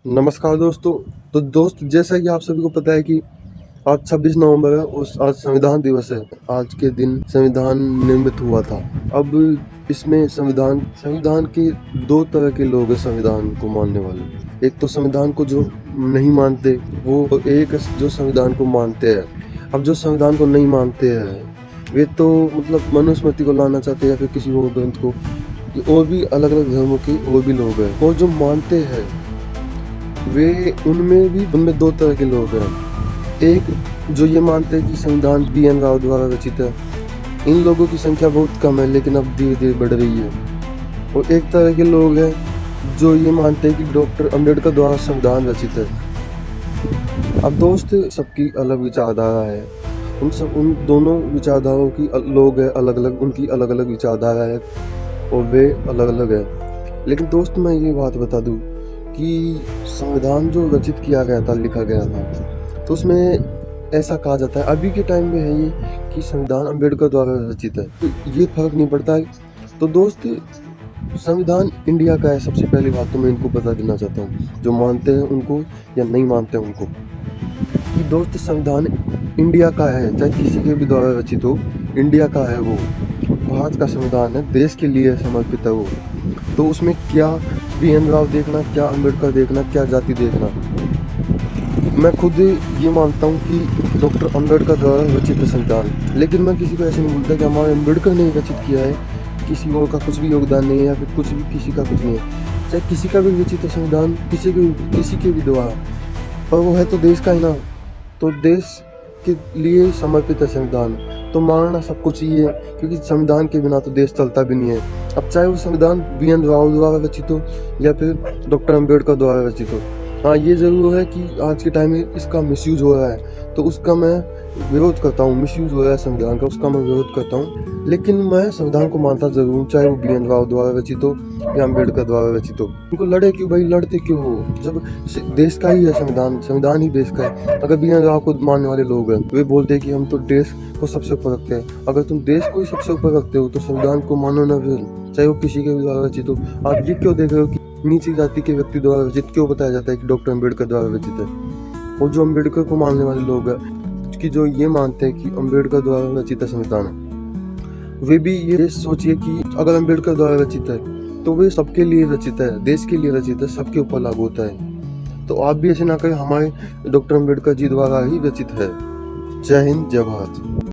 नमस्कार दोस्तों। तो दोस्त जैसा कि आप सभी को पता है कि आज 26 नवंबर है और आज संविधान दिवस है। आज के दिन संविधान निर्मित हुआ था। अब इसमें संविधान के दो तरह के लोग हैं संविधान को मानने वाले। एक तो संविधान को जो नहीं मानते, वो एक जो संविधान को मानते हैं। अब जो संविधान को नहीं मानते हैं वे तो मतलब मनुस्मृति को लाना चाहते हैं या फिर किसी और ग्रंथ को। और भी अलग अलग धर्मों के और भी लोग हैं, और जो मानते हैं वे उनमें दो तरह के लोग हैं। एक जो ये मानते हैं कि संविधान BN राव द्वारा रचित है। इन लोगों की संख्या बहुत कम है, लेकिन अब धीरे धीरे बढ़ रही है। और एक तरह के लोग हैं जो ये मानते हैं कि डॉक्टर अम्बेडकर द्वारा संविधान रचित है। अब दोस्त सबकी अलग विचारधारा है। उन दोनों विचारधाराओं की लोग हैं अलग अलग, उनकी अलग अलग विचारधारा है और वे अलग अलग है। लेकिन दोस्त मैं ये बात बता दूं कि संविधान जो रचित किया गया था, लिखा गया था, तो उसमें ऐसा कहा जाता है अभी के टाइम में है ये कि संविधान अम्बेडकर द्वारा रचित है। तो ये फर्क नहीं पड़ता है। तो दोस्त संविधान इंडिया का है। सबसे पहली बात तो मैं इनको बता देना चाहता हूँ, जो मानते हैं उनको या नहीं मानते हैं उनको, कि दोस्त संविधान इंडिया का है, चाहे किसी के भी द्वारा रचित हो, इंडिया का है वो। भारत का संविधान है, देश के लिए समर्पित है वो। तो उसमें क्या BN राव देखना, क्या अम्बेडकर देखना, क्या जाति देखना। मैं खुद ये मानता हूँ कि डॉक्टर अम्बेडकर द्वारा रचित है संविधान, लेकिन मैं किसी को ऐसे नहीं बोलता कि हमारे अम्बेडकर ने रचित किया है, किसी और का कुछ भी योगदान नहीं है या फिर कुछ भी किसी का कुछ नहीं है। चाहे किसी का भी रचित है संविधान, किसी के भी द्वारा, पर वो है तो देश का ही ना। तो देश के लिए समर्पित है संविधान, तो मानना सब कुछ ही है, क्योंकि संविधान के बिना तो देश चलता भी नहीं है। अब चाहे वो संविधान BN राव द्वारा रचित हो या फिर डॉक्टर अम्बेडकर द्वारा रचित हो। हाँ, ये ज़रूर है कि आज के टाइम में इसका मिसयूज हो रहा है, तो उसका मैं विरोध करता हूँ। मिसयूज हो रहा है संविधान का, उसका मैं विरोध करता हूँ। लेकिन मैं संविधान को मानता ज़रूर हूँ, चाहे वो BN राव द्वारा रचित हो या अम्बेडकर द्वारा रचित हो। उनको लड़े क्यों भाई, लड़ते क्यों हो, जब देश का ही है संविधान, संविधान ही देश का है। अगर BN राव को मानने वाले लोग हैं, वे बोलते हैं कि हम तो देश को सबसे ऊपर रखते हैं। अगर तुम देश को ही सबसे ऊपर रखते हो तो संविधान को मानो ना फिर, चाहे वो किसी के द्वारा रचित हो। आप ये क्यों देख रहे हो कि नीची जाति के व्यक्ति द्वारा रचित क्यों बताया जाता है कि डॉक्टर अम्बेडकर द्वारा रचित है। और जो अम्बेडकर को मानने वाले लोग हैं, कि जो ये मानते हैं कि अम्बेडकर द्वारा रचित है संविधान, वे भी ये सोचिए कि अगर अम्बेडकर द्वारा रचित है तो वे सबके लिए रचित है, देश के लिए रचित है, सबके ऊपर लागू होता है। तो आप भी ऐसे ना करें, हमारे डॉक्टर अम्बेडकर जी द्वारा ही रचित है। जय हिंद, जय भारत।